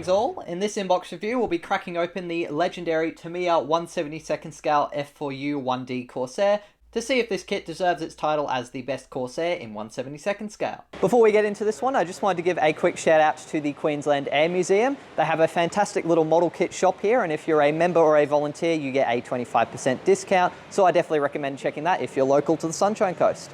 Greetings all, in this inbox review we'll be cracking open the legendary Tamiya 1/72nd scale F4U-1D Corsair to see if this kit deserves its title as the best Corsair in 1/72nd scale. Before we get into this one, I just wanted to give a quick shout out to the Queensland Air Museum. They have a fantastic little model kit shop here, and if you're a member or a volunteer you get a 25% discount, so I definitely recommend checking that if you're local to the Sunshine Coast.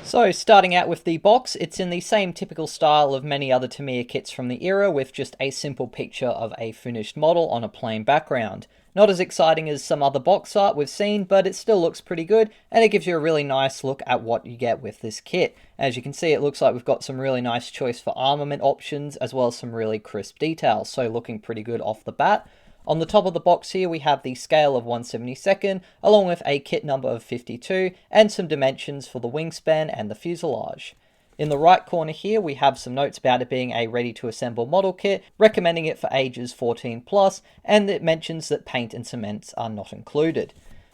So starting out with the box, it's in the same typical style of many other Tamiya kits from the era, with just a simple picture of a finished model on a plain background. Not as exciting as some other box art we've seen, but it still looks pretty good, and it gives you a really nice look at what you get with this kit. As you can see, it looks like we've got some really nice choice for armament options, as well as some really crisp details, so looking pretty good off the bat. On the top of the box here we have the scale of 1/72nd, along with a kit number of 52, and some dimensions for the wingspan and the fuselage. In the right corner here we have some notes about it being a ready to assemble model kit, recommending it for ages 14 plus, and it mentions that paint and cements are not included.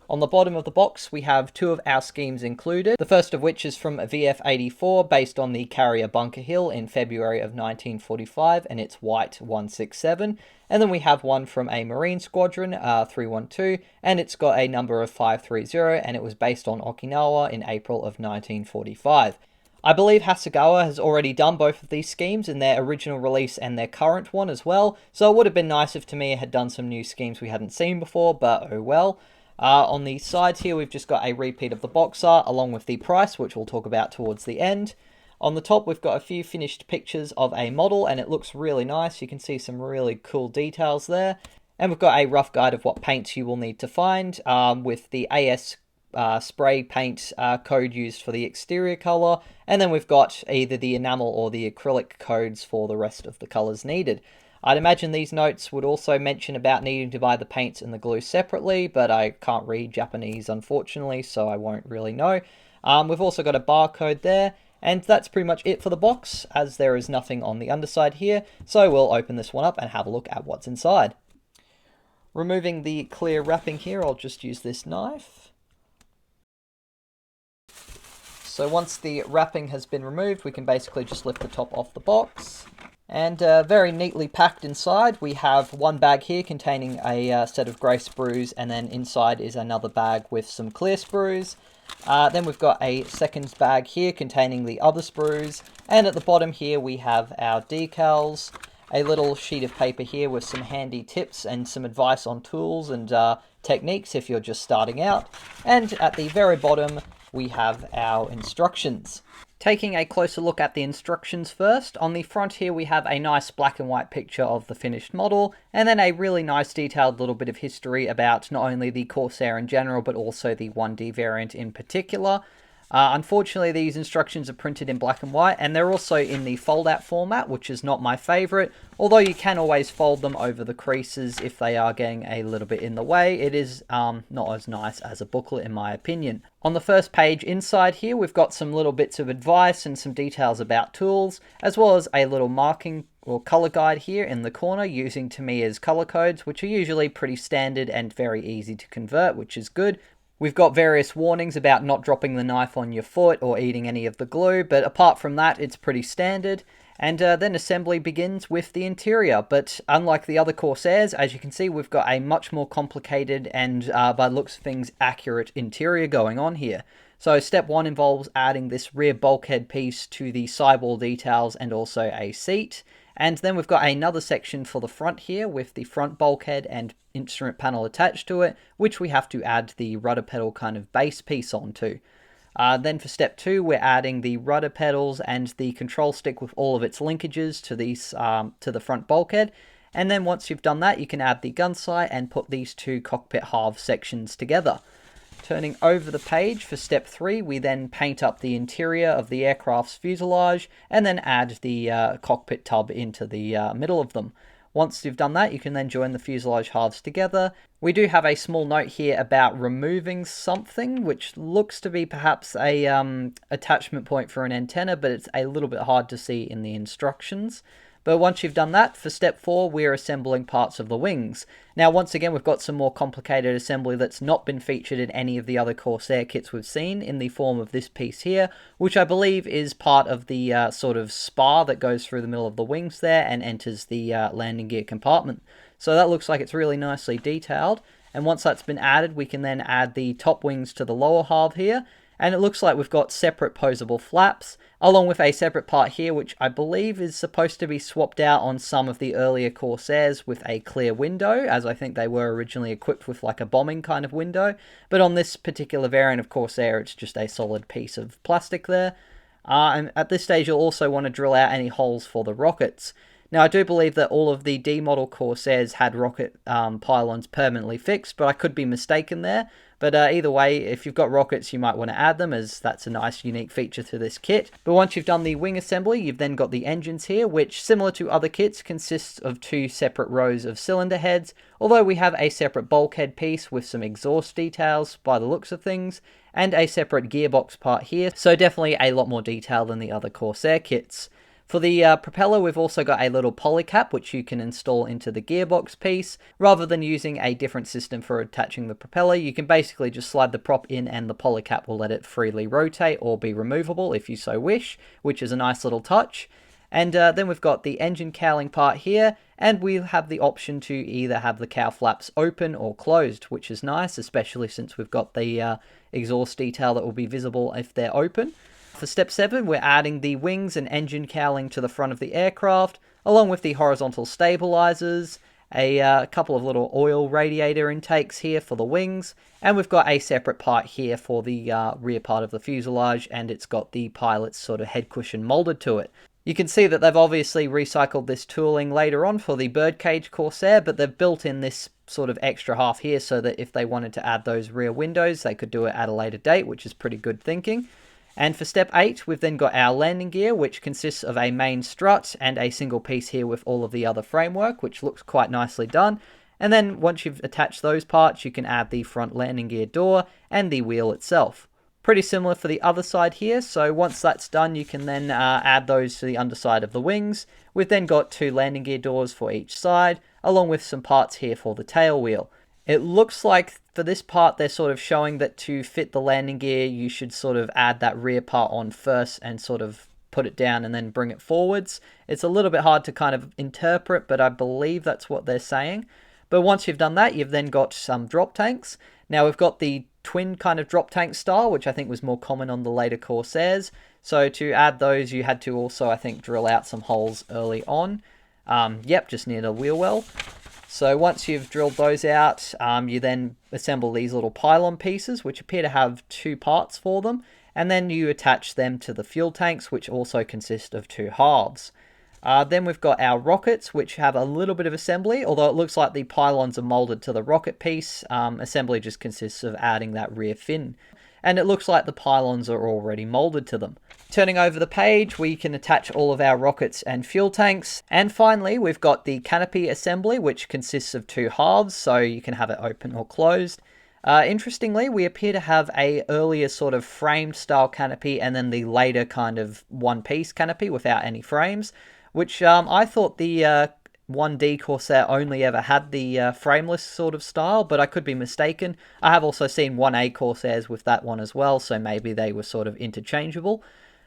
On the bottom of the box we have two of our schemes included, the first of which is from VF84, based on the carrier Bunker Hill in February of 1945, and it's white 167, and then we have one from a Marine Squadron 312, and it's got a number of 530, and it was based on Okinawa in April of 1945. I believe Hasegawa has already done both of these schemes in their original release and their current one as well, so it would have been nice if Tamiya had done some new schemes we hadn't seen before, but oh well. On the sides here we've just got a repeat of the box art along with the price, which we'll talk about towards the end. On the top we've got a few finished pictures of a model, and it looks really nice. You can see some really cool details there. And we've got a rough guide of what paints you will need to find, with the AS spray paint code used for the exterior colour, and then we've got either the enamel or the acrylic codes for the rest of the colours needed. I'd imagine these notes would also mention about needing to buy the paints and the glue separately, but I can't read Japanese unfortunately, so I won't really know. We've also got a barcode there, and that's pretty much it for the box, as there is nothing on the underside here, so we'll open this one up and have a look at what's inside. Removing the clear wrapping here, I'll just use this knife. So once the wrapping has been removed, we can basically just lift the top off the box. And very neatly packed inside, we have one bag here containing a set of grey sprues, and then inside is another bag with some clear sprues. Then we've got a second bag here containing the other sprues, and at the bottom here we have our decals, a little sheet of paper here with some handy tips and some advice on tools and techniques if you're just starting out, and at the very bottom we have our instructions. Taking a closer look at the instructions first, on the front here we have a nice black and white picture of the finished model, and then a really nice detailed little bit of history about not only the Corsair in general, but also the 1D variant in particular. Unfortunately, these instructions are printed in black and white, and they're also in the fold-out format, which is not my favourite, although you can always fold them over the creases if they are getting a little bit in the way. It is not as nice as a booklet in my opinion. On the first page inside here, we've got some little bits of advice and some details about tools, as well as a little marking or colour guide here in the corner using Tamiya's colour codes, which are usually pretty standard and very easy to convert, which is good. We've got various warnings about not dropping the knife on your foot or eating any of the glue, but apart from that, it's pretty standard. And then assembly begins with the interior, but unlike the other Corsairs, as you can see, we've got a much more complicated and, by the looks of things, accurate interior going on here. So step one involves adding this rear bulkhead piece to the sidewall details and also a seat. And then we've got another section for the front here with the front bulkhead and instrument panel attached to it, which we have to add the rudder pedal kind of base piece onto. Then for step two, we're adding the rudder pedals and the control stick with all of its linkages to these to the front bulkhead. And then once you've done that, you can add the gun sight and put these two cockpit halves sections together. Turning over the page for step 3, we then paint up the interior of the aircraft's fuselage and then add the cockpit tub into the middle of them. Once you've done that, you can then join the fuselage halves together. We do have a small note here about removing something, which looks to be perhaps a attachment point for an antenna, but it's a little bit hard to see in the instructions. But once you've done that, for step 4, we're assembling parts of the wings. Now, once again, we've got some more complicated assembly that's not been featured in any of the other Corsair kits we've seen in the form of this piece here, which I believe is part of the sort of spar that goes through the middle of the wings there and enters the landing gear compartment. So that looks like it's really nicely detailed. And once that's been added, we can then add the top wings to the lower half here. And it looks like we've got separate posable flaps, along with a separate part here, which I believe is supposed to be swapped out on some of the earlier Corsairs with a clear window, as I think they were originally equipped with like a bombing kind of window. But on this particular variant of Corsair, it's just a solid piece of plastic there. And at this stage, you'll also want to drill out any holes for the rockets. Now, I do believe that all of the D model Corsairs had rocket pylons permanently fixed, but I could be mistaken there. But either way, if you've got rockets, you might want to add them, as that's a nice unique feature to this kit. But once you've done the wing assembly, you've then got the engines here, which, similar to other kits, consists of 2 separate rows of cylinder heads, although we have a separate bulkhead piece with some exhaust details by the looks of things, and a separate gearbox part here, so definitely a lot more detail than the other Corsair kits. For the propeller, we've also got a little polycap, which you can install into the gearbox piece. Rather than using a different system for attaching the propeller, you can basically just slide the prop in and the polycap will let it freely rotate or be removable if you so wish, which is a nice little touch. And then we've got the engine cowling part here, and we have the option to either have the cowl flaps open or closed, which is nice, especially since we've got the exhaust detail that will be visible if they're open. For step 7, we're adding the wings and engine cowling to the front of the aircraft, along with the horizontal stabilizers, a couple of little oil radiator intakes here for the wings, and we've got a separate part here for the rear part of the fuselage, and it's got the pilot's sort of head cushion molded to it. You can see that they've obviously recycled this tooling later on for the birdcage Corsair, but they've built in this sort of extra half here so that if they wanted to add those rear windows, they could do it at a later date, which is pretty good thinking. And for step 8, we've then got our landing gear, which consists of a main strut and a single piece here with all of the other framework, which looks quite nicely done. And then once you've attached those parts, you can add the front landing gear door and the wheel itself. Pretty similar for the other side here, so once that's done, you can then add those to the underside of the wings. We've then got 2 landing gear doors for each side, along with some parts here for the tail wheel. It looks like for this part, they're sort of showing that to fit the landing gear, you should sort of add that rear part on first and sort of put it down and then bring it forwards. It's a little bit hard to kind of interpret, but I believe that's what they're saying. But once you've done that, you've then got some drop tanks. Now we've got the twin kind of drop tank style, which I think was more common on the later Corsairs. So to add those, you had to also, I think, drill out some holes early on. Just near the wheel well. So once you've drilled those out, you then assemble these little pylon pieces, which appear to have 2 parts for them, and then you attach them to the fuel tanks, which also consist of 2 halves. Then we've got our rockets, which have a little bit of assembly, although it looks like the pylons are molded to the rocket piece. Assembly just consists of adding that rear fin. And it looks like the pylons are already molded to them. Turning over the page, we can attach all of our rockets and fuel tanks. And finally, we've got the canopy assembly, which consists of 2 halves, so you can have it open or closed. Interestingly, we appear to have a earlier sort of framed style canopy and then the later kind of one-piece canopy without any frames, which I thought the 1D Corsair only ever had the frameless sort of style, but I could be mistaken. I have also seen 1A Corsairs with that one as well, so maybe they were sort of interchangeable.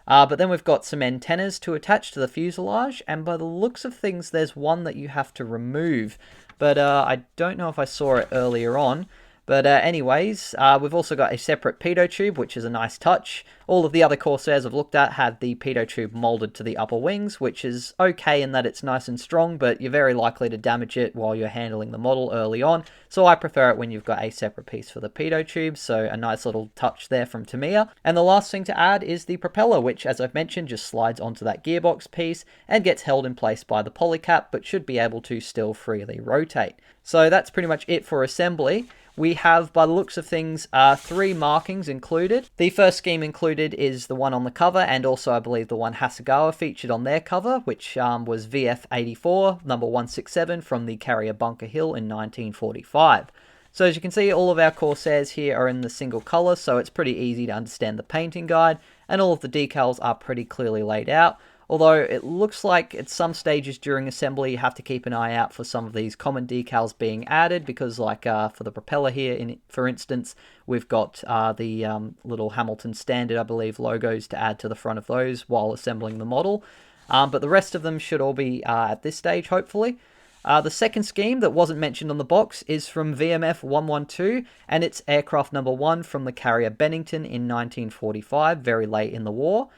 But then we've got some antennas to attach to the fuselage, and by the looks of things, there's one that you have to remove. But I don't know if I saw it earlier on. But anyways, we've also got a separate pitot tube, which is a nice touch. All of the other Corsairs I've looked at had the pitot tube molded to the upper wings, which is okay in that it's nice and strong, but you're very likely to damage it while you're handling the model early on. So I prefer it when you've got a separate piece for the pitot tube, so a nice little touch there from Tamiya. And the last thing to add is the propeller, which, as I've mentioned, just slides onto that gearbox piece and gets held in place by the polycap, but should be able to still freely rotate. So that's pretty much it for assembly. We have, by the looks of things, 3 markings included. The first scheme included is the one on the cover, and also I believe the one Hasegawa featured on their cover, which was VF84, number 167, from the carrier Bunker Hill in 1945. So as you can see, all of our Corsairs here are in the single colour, so it's pretty easy to understand the painting guide, and all of the decals are pretty clearly laid out. although it looks like at some stages during assembly you have to keep an eye out for some of these common decals being added, because like for the propeller here, for instance, we've got the little Hamilton Standard, I believe, logos to add to the front of those while assembling the model. But the rest of them should all be at this stage, hopefully. The second scheme that wasn't mentioned on the box is from VMF 112, and it's aircraft number 1 from the carrier Bennington in 1945, very late in the war.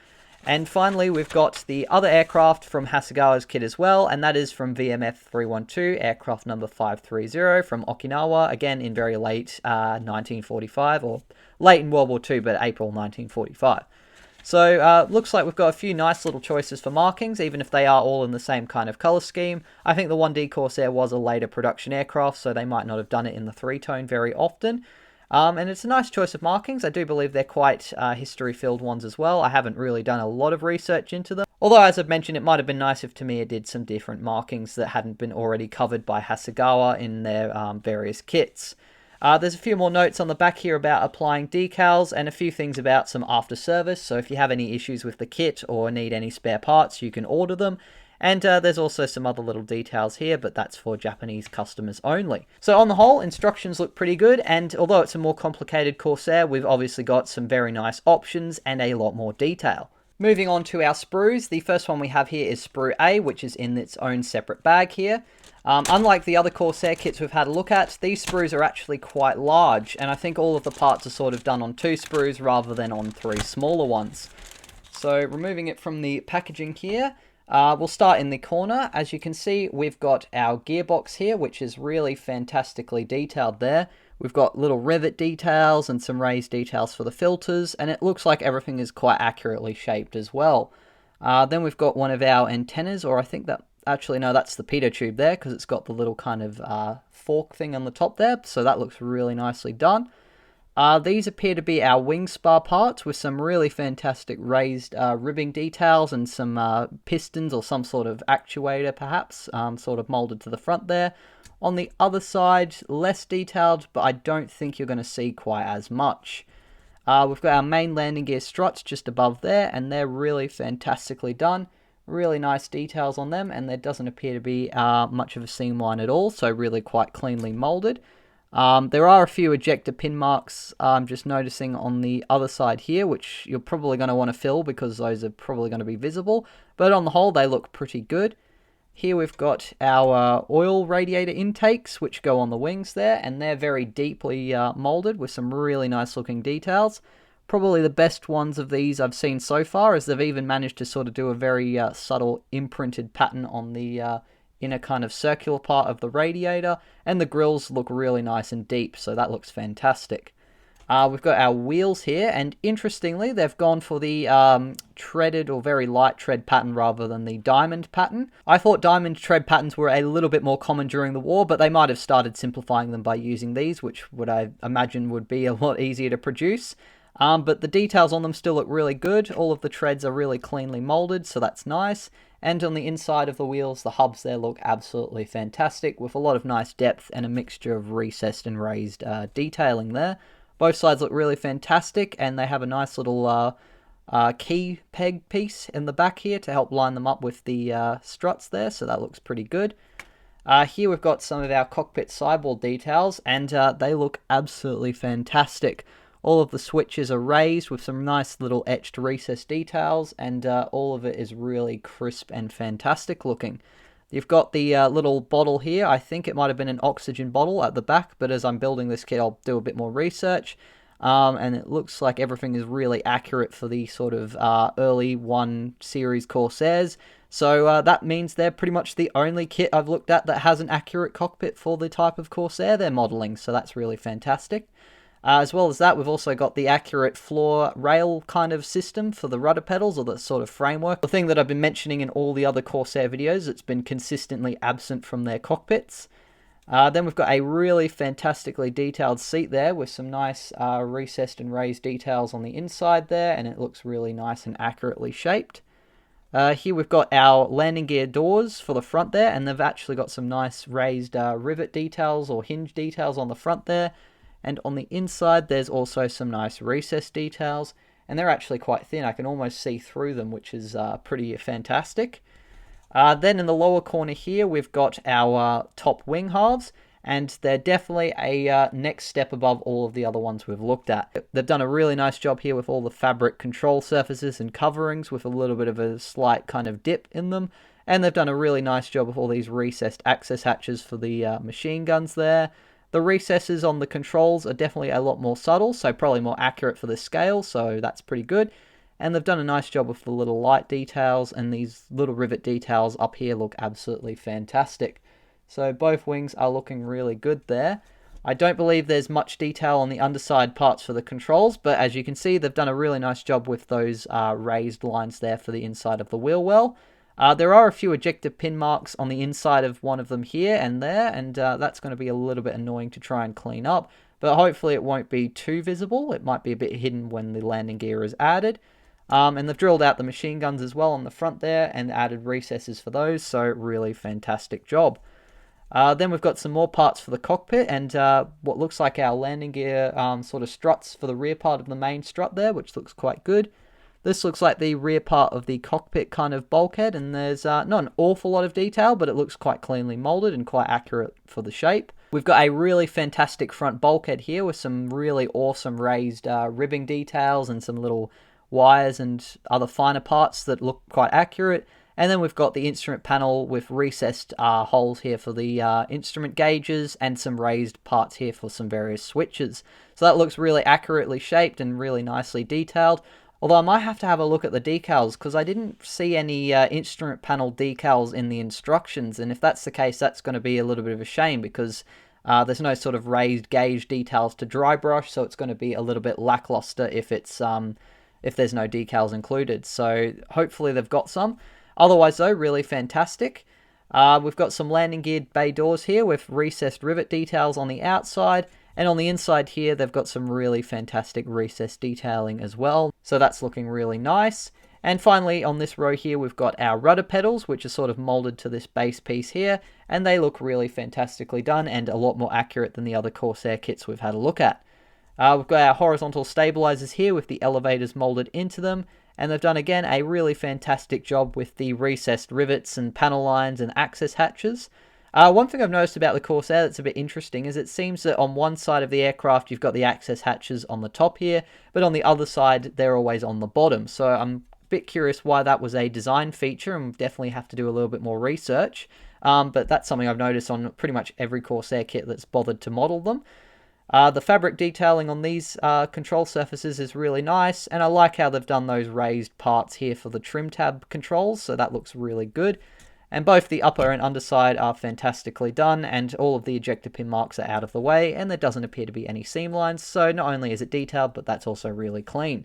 And finally, we've got the other aircraft from Hasegawa's kit as well, and that is from VMF 312, aircraft number 530 from Okinawa, again in very late 1945, or late in World War II, but April 1945. So, looks like we've got a few nice little choices for markings, even if they are all in the same kind of colour scheme. I think the 1D Corsair was a later production aircraft, so they might not have done it in the 3-tone very often. And it's a nice choice of markings. I do believe they're quite history-filled ones as well. I haven't really done a lot of research into them. Although, as I've mentioned, it might have been nice if Tamiya did some different markings that hadn't been already covered by Hasegawa in their various kits. There's a few more notes on the back here about applying decals and a few things about some after service. So if you have any issues with the kit or need any spare parts, you can order them. And there's also some other little details here, but that's for Japanese customers only. So on the whole, instructions look pretty good, and although it's a more complicated Corsair, we've obviously got some very nice options and a lot more detail. Moving on to our sprues, the first one we have here is Sprue A, which is in its own separate bag here. Unlike the other Corsair kits we've had a look at, these sprues are actually quite large, and I think all of the parts are sort of done on 2 sprues rather than on 3 smaller ones. So removing it from the packaging here, we'll start in the corner. As you can see, we've got our gearbox here, which is really fantastically detailed there. We've got little rivet details and some raised details for the filters, and it looks like everything is quite accurately shaped as well. Then we've got one of our antennas, or I think that, actually no, that's the pitot tube there, because it's got the little kind of fork thing on the top there, so that looks really nicely done. These appear to be our wing spar parts with some really fantastic raised ribbing details and some pistons or some sort of actuator perhaps, sort of molded to the front there. On the other side, less detailed, but I don't think you're going to see quite as much. We've got our main landing gear struts just above there, and they're really fantastically done. Really nice details on them, and there doesn't appear to be much of a seam line at all, so really quite cleanly molded. There are a few ejector pin marks I'm just noticing on the other side here, which you're probably going to want to fill because those are probably going to be visible, but on the whole they look pretty good. Here we've got our oil radiator intakes, which go on the wings there, and they're very deeply molded with some really nice looking details. Probably the best ones of these I've seen so far, as they've even managed to sort of do a very subtle imprinted pattern on the inner kind of circular part of the radiator, and the grills look really nice and deep, so that looks fantastic. We've got our wheels here, and interestingly, they've gone for the treaded or very light tread pattern rather than the diamond pattern. I thought diamond tread patterns were a little bit more common during the war, but they might have started simplifying them by using these, which would I imagine would be a lot easier to produce. But the details on them still look really good. All of the treads are really cleanly molded, so that's nice. And on the inside of the wheels, the hubs there look absolutely fantastic, with a lot of nice depth and a mixture of recessed and raised detailing there. Both sides look really fantastic, and they have a nice little key peg piece in the back here to help line them up with the struts there, so that looks pretty good. Here we've got some of our cockpit sideboard details, and they look absolutely fantastic. All of the switches are raised with some nice little etched recessed details, and all of it is really crisp and fantastic looking. You've got the little bottle here. I think it might have been an oxygen bottle at the back, but as I'm building this kit, I'll do a bit more research. And it looks like everything is really accurate for the sort of early 1 series Corsairs. So that means they're pretty much the only kit I've looked at that has an accurate cockpit for the type of Corsair they're modeling. So that's really fantastic. As well as that, we've also got the accurate floor rail kind of system for the rudder pedals, or the sort of framework. The thing that I've been mentioning in all the other Corsair videos, it's been consistently absent from their cockpits. Then we've got a really fantastically detailed seat there with some nice recessed and raised details on the inside there, and it looks really nice and accurately shaped. Here we've got our landing gear doors for the front there, and they've actually got some nice raised rivet details or hinge details on the front there. And on the inside, there's also some nice recessed details. and they're actually quite thin. I can almost see through them, which is pretty fantastic. Then in the lower corner here, we've got our top wing halves, and they're definitely a next step above all of the other ones we've looked at. They've done a really nice job here with all the fabric control surfaces and coverings with a little bit of a slight kind of dip in them, and they've done a really nice job with all these recessed access hatches for the machine guns there. The recesses on the controls are definitely a lot more subtle, so probably more accurate for this scale, so that's pretty good. And they've done a nice job with the little light details, and these little rivet details up here look absolutely fantastic. So both wings are looking really good there. I don't believe there's much detail on the underside parts for the controls, but as you can see, they've done a really nice job with those raised lines there for the inside of the wheel well. There are a few ejector pin marks on the inside of one of them here and there, and that's going to be a little bit annoying to try and clean up, but hopefully it won't be too visible. It might be a bit hidden when the landing gear is added. And they've drilled out the machine guns as well on the front there and added recesses for those, so really fantastic job. Then we've got some more parts for the cockpit and what looks like our landing gear sort of struts for the rear part of the main strut there, which looks quite good. This looks like the rear part of the cockpit kind of bulkhead, and there's not an awful lot of detail, but it looks quite cleanly molded and quite accurate for the shape. We've got a really fantastic front bulkhead here with some really awesome raised ribbing details and some little wires and other finer parts that look quite accurate. And then we've got the instrument panel with recessed holes here for the instrument gauges and some raised parts here for some various switches. So that looks really accurately shaped and really nicely detailed. Although I might have to have a look at the decals because I didn't see any instrument panel decals in the instructions. And if that's the case, that's going to be a little bit of a shame because there's no sort of raised gauge details to dry brush. So it's going to be a little bit lackluster if it's if there's no decals included. So hopefully they've got some. Otherwise though, really fantastic. We've got some landing gear bay doors here with recessed rivet details on the outside. And on the inside here, they've got some really fantastic recessed detailing as well. So that's looking really nice. And finally, on this row here, we've got our rudder pedals, which are sort of molded to this base piece here. And they look really fantastically done and a lot more accurate than the other Corsair kits we've had a look at. We've got our horizontal stabilizers here with the elevators molded into them. And they've done, again, a really fantastic job with the recessed rivets and panel lines and access hatches. One thing I've noticed about the Corsair that's a bit interesting is it seems that on one side of the aircraft you've got the access hatches on the top here, but on the other side they're always on the bottom. So I'm a bit curious why that was a design feature, and definitely have to do a little bit more research. But that's something I've noticed on pretty much every Corsair kit that's bothered to model them. The fabric detailing on these control surfaces is really nice, and I like how they've done those raised parts here for the trim tab controls, so that looks really good. And both the upper and underside are fantastically done, and all of the ejector pin marks are out of the way, and there doesn't appear to be any seam lines, so not only is it detailed, but that's also really clean.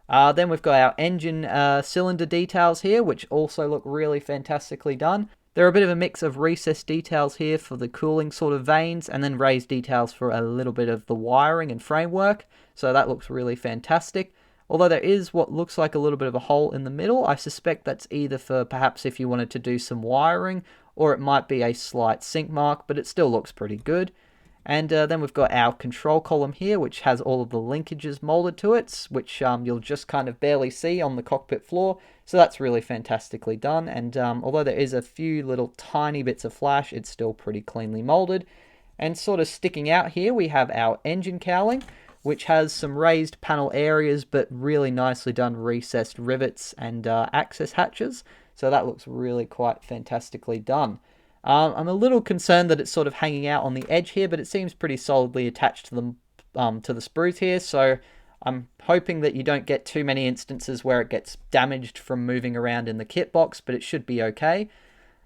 Then we've got our engine cylinder details here, which also look really fantastically done. They're a bit of a mix of recessed details here for the cooling sort of vanes, and then raised details for a little bit of the wiring and framework, so that looks really fantastic. Although there is what looks like a little bit of a hole in the middle, I suspect that's either for perhaps if you wanted to do some wiring, or it might be a slight sink mark, but it still looks pretty good. And then we've got our control column here, which has all of the linkages molded to it, which you'll just kind of barely see on the cockpit floor. So that's really fantastically done. And although there is a few little tiny bits of flash, it's still pretty cleanly molded. And sort of sticking out here, we have our engine cowling, which has some raised panel areas, but really nicely done recessed rivets and access hatches. So that looks really quite fantastically done. I'm a little concerned that it's sort of hanging out on the edge here, but it seems pretty solidly attached to the sprues here. So I'm hoping that you don't get too many instances where it gets damaged from moving around in the kit box, but it should be okay.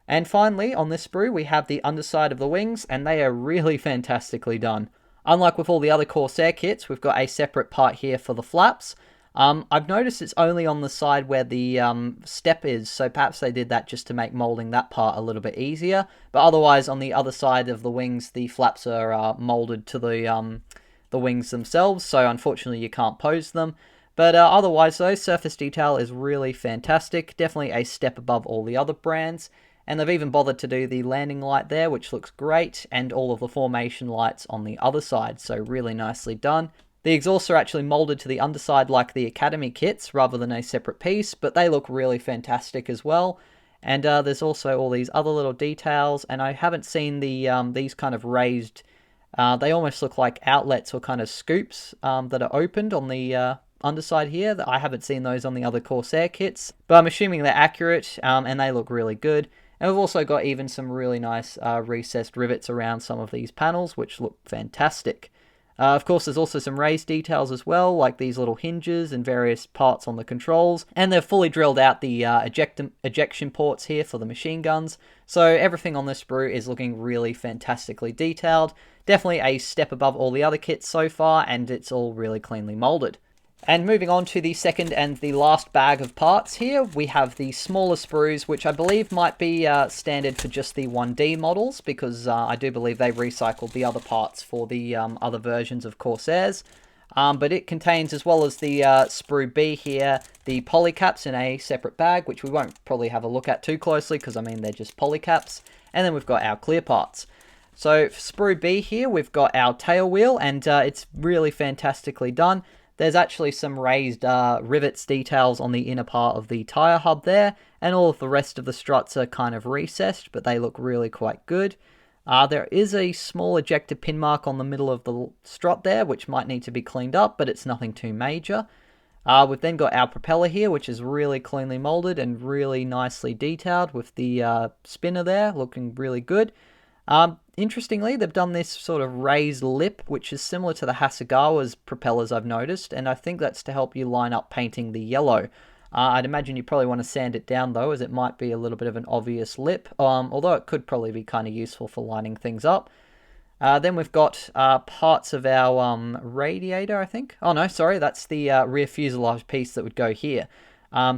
And finally, on this sprue, we have the underside of the wings, and they are really fantastically done. Unlike with all the other Corsair kits, we've got a separate part here for the flaps. I've noticed it's only on the side where the step is, so perhaps they did that just to make molding that part a little bit easier. But otherwise, on the other side of the wings, the flaps are molded to the wings themselves, so unfortunately you can't pose them. But otherwise, though, surface detail is really fantastic. Definitely a step above all the other brands. And they've even bothered to do the landing light there, which looks great, and all of the formation lights on the other side, so really nicely done. The exhausts are actually molded to the underside like the Academy kits rather than a separate piece, but they look really fantastic as well. And there's also all these other little details, and I haven't seen these kind of raised, they almost look like outlets or kind of scoops that are opened on the underside here. I haven't seen those on the other Corsair kits, but I'm assuming they're accurate, and they look really good. And we've also got even some really nice recessed rivets around some of these panels, which look fantastic. Of course, there's also some raised details as well, like these little hinges and various parts on the controls. And they've fully drilled out the ejection ports here for the machine guns. So everything on this sprue is looking really fantastically detailed. Definitely a step above all the other kits so far, and it's all really cleanly molded. And moving on to the second and the last bag of parts here, we have the smaller sprues, which I believe might be standard for just the 1D models, because I do believe they recycled the other parts for the other versions of Corsairs. But it contains, as well as the Sprue B here, the polycaps in a separate bag, which we won't probably have a look at too closely, because I mean they're just polycaps. And then we've got our clear parts. So for Sprue B here, we've got our tail wheel, and it's really fantastically done. There's actually some raised rivets details on the inner part of the tyre hub there, and all of the rest of the struts are kind of recessed, but they look really quite good. There is a small ejector pin mark on the middle of the strut there, which might need to be cleaned up, but it's nothing too major. We've then got our propeller here, which is really cleanly molded and really nicely detailed with the spinner there, looking really good. Interestingly, they've done this sort of raised lip, which is similar to the Hasegawa's propellers I've noticed, and I think that's to help you line up painting the yellow. I'd imagine you probably want to sand it down though, as it might be a little bit of an obvious lip, although it could probably be kind of useful for lining things up. Then we've got parts of our radiator, I think. Oh no, sorry, that's the rear fuselage piece that would go here.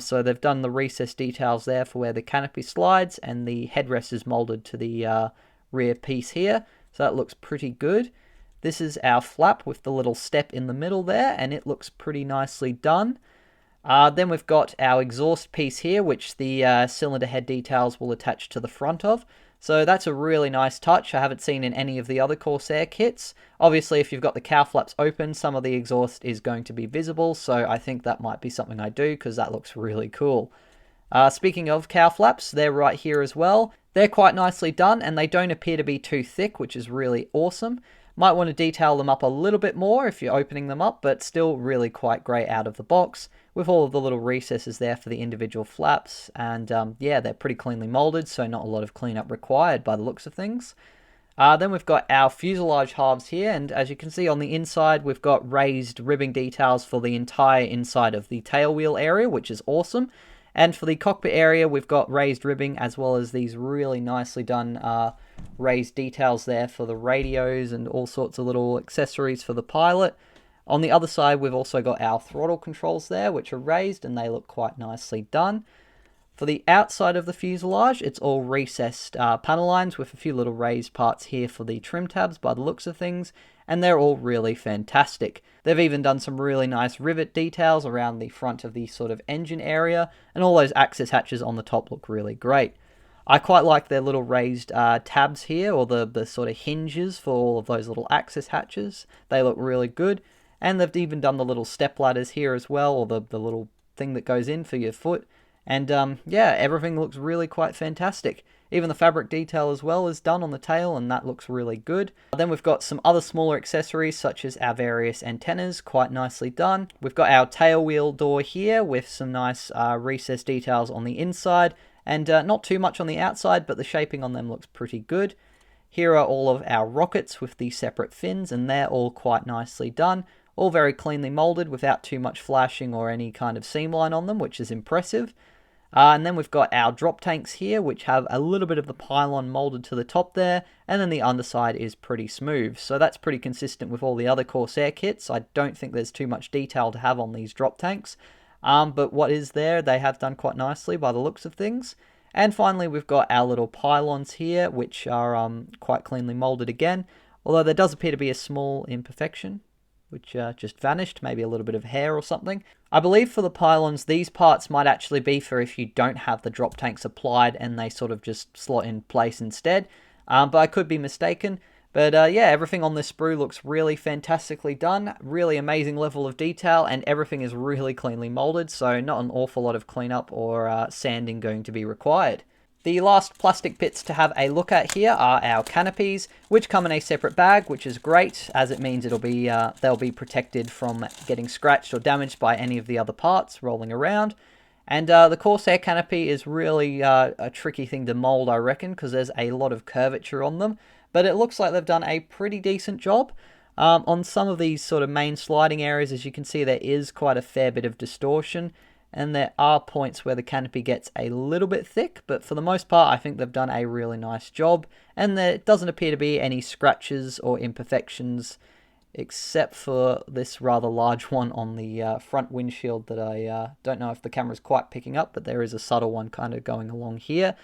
So they've done the recessed details there for where the canopy slides, and the headrest is molded to the rear piece here, so that looks pretty good. This is our flap with the little step in the middle there, and it looks pretty nicely done. Then we've got our exhaust piece here, which the cylinder head details will attach to the front of. So that's a really nice touch. I haven't seen in any of the other Corsair kits. Obviously, if you've got the cow flaps open, some of the exhaust is going to be visible, so I think that might be something I do, because that looks really cool. Speaking of cow flaps, they're right here as well. They're quite nicely done, and they don't appear to be too thick, which is really awesome. Might want to detail them up a little bit more if you're opening them up, but still really quite great out of the box, with all of the little recesses there for the individual flaps. And yeah, they're pretty cleanly molded, so not a lot of cleanup required by the looks of things. Then we've got our fuselage halves here, and as you can see on the inside, we've got raised ribbing details for the entire inside of the tail wheel area, which is awesome. And for the cockpit area, we've got raised ribbing, as well as these really nicely done raised details there for the radios and all sorts of little accessories for the pilot. On the other side, we've also got our throttle controls there, which are raised, and they look quite nicely done. For the outside of the fuselage, it's all recessed panel lines with a few little raised parts here for the trim tabs by the looks of things, and they're all really fantastic. They've even done some really nice rivet details around the front of the sort of engine area, and all those access hatches on the top look really great. I quite like their little raised tabs here, or the sort of hinges for all of those little access hatches. They look really good, and they've even done the little step ladders here as well, or the little thing that goes in for your foot. And yeah, everything looks really quite fantastic. Even the fabric detail as well is done on the tail, and that looks really good. Then we've got some other smaller accessories, such as our various antennas, quite nicely done. We've got our tail wheel door here with some nice recessed details on the inside, and not too much on the outside, but the shaping on them looks pretty good. Here are all of our rockets with the separate fins, and they're all quite nicely done. All very cleanly molded without too much flashing or any kind of seam line on them, which is impressive. And then we've got our drop tanks here, which have a little bit of the pylon molded to the top there, and then the underside is pretty smooth. So that's pretty consistent with all the other Corsair kits. I don't think there's too much detail to have on these drop tanks. But what is there, they have done quite nicely by the looks of things. And finally, we've got our little pylons here, which are quite cleanly molded again, although there does appear to be a small imperfection, which just vanished, maybe a little bit of hair or something. I believe for the pylons, these parts might actually be for if you don't have the drop tanks applied and they sort of just slot in place instead, but I could be mistaken. But yeah, everything on this sprue looks really fantastically done, really amazing level of detail, and everything is really cleanly molded, so not an awful lot of cleanup or sanding going to be required. The last plastic bits to have a look at here are our canopies, which come in a separate bag, which is great, as it means they'll be protected from getting scratched or damaged by any of the other parts rolling around. And the Corsair canopy is really a tricky thing to mold, I reckon, because there's a lot of curvature on them. But it looks like they've done a pretty decent job. On some of these sort of main sliding areas, as you can see, there is quite a fair bit of distortion. And there are points where the canopy gets a little bit thick. But for the most part, I think they've done a really nice job. And there doesn't appear to be any scratches or imperfections, except for this rather large one on the front windshield that I don't know if the camera's quite picking up, but there is a subtle one kind of going along here.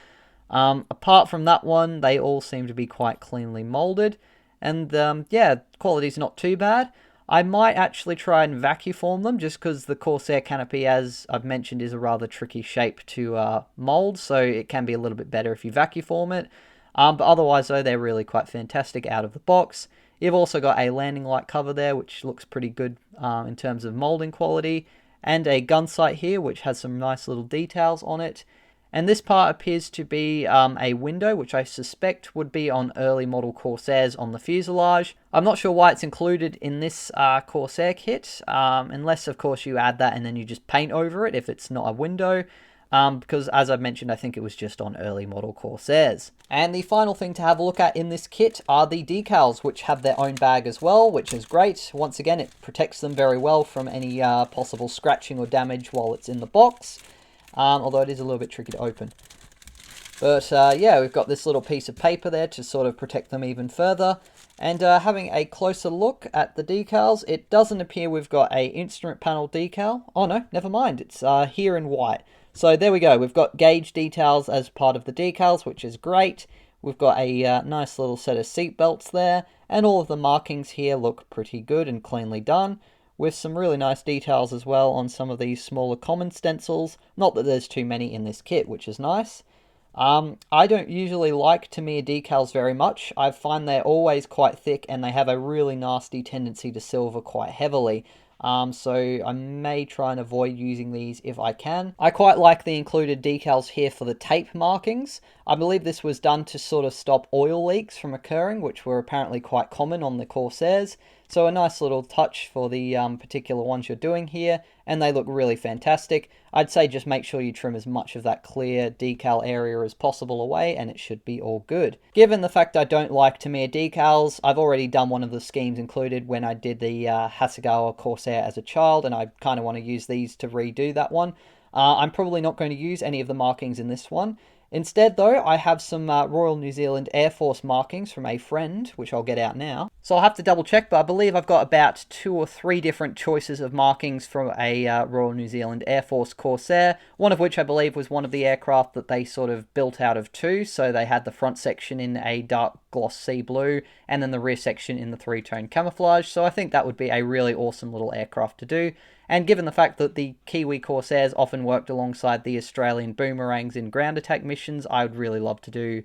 Apart from that one, they all seem to be quite cleanly molded, and yeah, quality's not too bad. I might actually try and vacuform them, just because the Corsair canopy, as I've mentioned, is a rather tricky shape to mold, so it can be a little bit better if you vacuform it. But otherwise, though, they're really quite fantastic out of the box. You've also got a landing light cover there, which looks pretty good in terms of molding quality, and a gun sight here, which has some nice little details on it. And this part appears to be a window, which I suspect would be on early model Corsairs on the fuselage. I'm not sure why it's included in this Corsair kit, unless, of course, you add that and then you just paint over it if it's not a window. Because, as I've mentioned, I think it was just on early model Corsairs. And the final thing to have a look at in this kit are the decals, which have their own bag as well, which is great. Once again, it protects them very well from any possible scratching or damage while it's in the box. Although it is a little bit tricky to open. But yeah, we've got this little piece of paper there to sort of protect them even further. And having a closer look at the decals, it doesn't appear we've got a instrument panel decal. Oh no, never mind, it's here in white. So there we go, we've got gauge details as part of the decals, which is great. We've got a nice little set of seat belts there, and all of the markings here look pretty good and cleanly done, with some really nice details as well on some of these smaller common stencils. Not that there's too many in this kit, which is nice. I don't usually like Tamiya decals very much. I find they're always quite thick and they have a really nasty tendency to silver quite heavily. So I may try and avoid using these if I can. I quite like the included decals here for the tape markings. I believe this was done to sort of stop oil leaks from occurring, which were apparently quite common on the Corsairs. So a nice little touch for the particular ones you're doing here, and they look really fantastic. I'd say just make sure you trim as much of that clear decal area as possible away, and it should be all good. Given the fact I don't like Tamiya decals, I've already done one of the schemes included when I did the Hasegawa Corsair as a child, and I kind of want to use these to redo that one. I'm probably not going to use any of the markings in this one. Instead, though, I have some Royal New Zealand Air Force markings from a friend, which I'll get out now. So I'll have to double check, but I believe I've got about 2 or 3 different choices of markings from a Royal New Zealand Air Force Corsair, one of which I believe was one of the aircraft that they sort of built out of 2, so they had the front section in a dark gloss sea blue, and then the rear section in the 3-tone camouflage, so I think that would be a really awesome little aircraft to do. And given the fact that the Kiwi Corsairs often worked alongside the Australian Boomerangs in ground attack missions, I would really love to do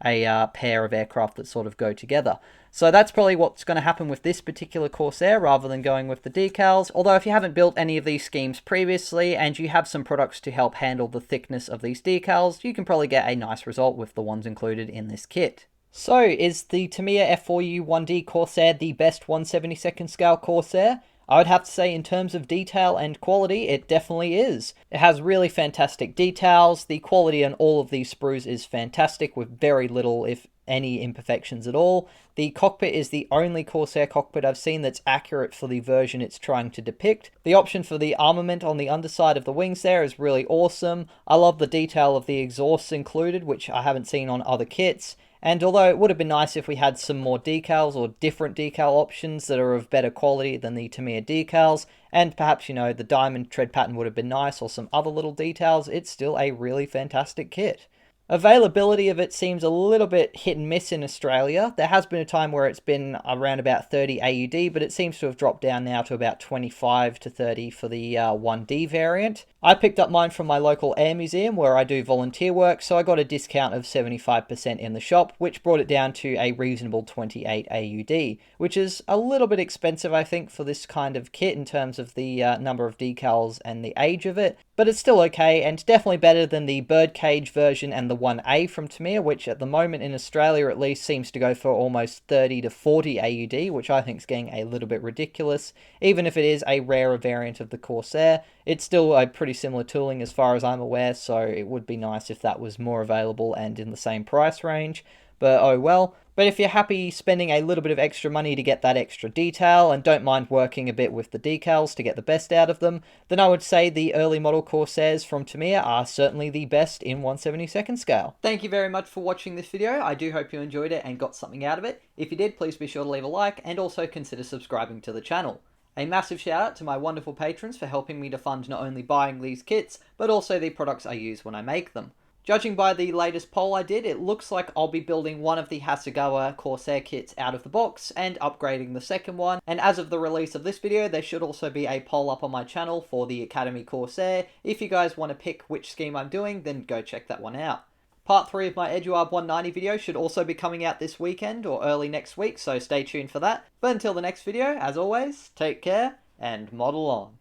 a pair of aircraft that sort of go together. So that's probably what's going to happen with this particular Corsair rather than going with the decals. Although if you haven't built any of these schemes previously and you have some products to help handle the thickness of these decals, you can probably get a nice result with the ones included in this kit. So is the Tamiya F4U-1D Corsair the best 1/72nd scale Corsair? I would have to say in terms of detail and quality, it definitely is. It has really fantastic details. The quality on all of these sprues is fantastic with very little, if any, imperfections at all. The cockpit is the only Corsair cockpit I've seen that's accurate for the version it's trying to depict. The option for the armament on the underside of the wings there is really awesome. I love the detail of the exhausts included, which I haven't seen on other kits. And although it would have been nice if we had some more decals or different decal options that are of better quality than the Tamiya decals, and perhaps, you know, the diamond tread pattern would have been nice or some other little details, it's still a really fantastic kit. Availability of it seems a little bit hit and miss in Australia. There has been a time where it's been around about 30 AUD, but it seems to have dropped down now to about 25 to 30 for the 1D variant. I picked up mine from my local air museum where I do volunteer work, so I got a discount of 75% in the shop, which brought it down to a reasonable 28 AUD, which is a little bit expensive, I think, for this kind of kit in terms of the number of decals and the age of it, but it's still okay, and definitely better than the birdcage version and the 1A from Tamiya, which at the moment in Australia at least seems to go for almost 30 to 40 AUD, which I think is getting a little bit ridiculous. Even if it is a rarer variant of the Corsair, it's still a pretty similar tooling as far as I'm aware, so it would be nice if that was more available and in the same price range, but oh well. But if you're happy spending a little bit of extra money to get that extra detail and don't mind working a bit with the decals to get the best out of them, then I would say the early model Corsairs from Tamiya are certainly the best in 1/72nd scale. Thank you very much for watching this video. I do hope you enjoyed it and got something out of it. If you did, please be sure to leave a like and also consider subscribing to the channel. A massive shout out to my wonderful patrons for helping me to fund not only buying these kits, but also the products I use when I make them. Judging by the latest poll I did, it looks like I'll be building one of the Hasegawa Corsair kits out of the box and upgrading the second one, and as of the release of this video, there should also be a poll up on my channel for the Academy Corsair. If you guys want to pick which scheme I'm doing, then go check that one out. Part 3 of my WWII 190 video should also be coming out this weekend or early next week, so stay tuned for that. But until the next video, as always, take care and model on.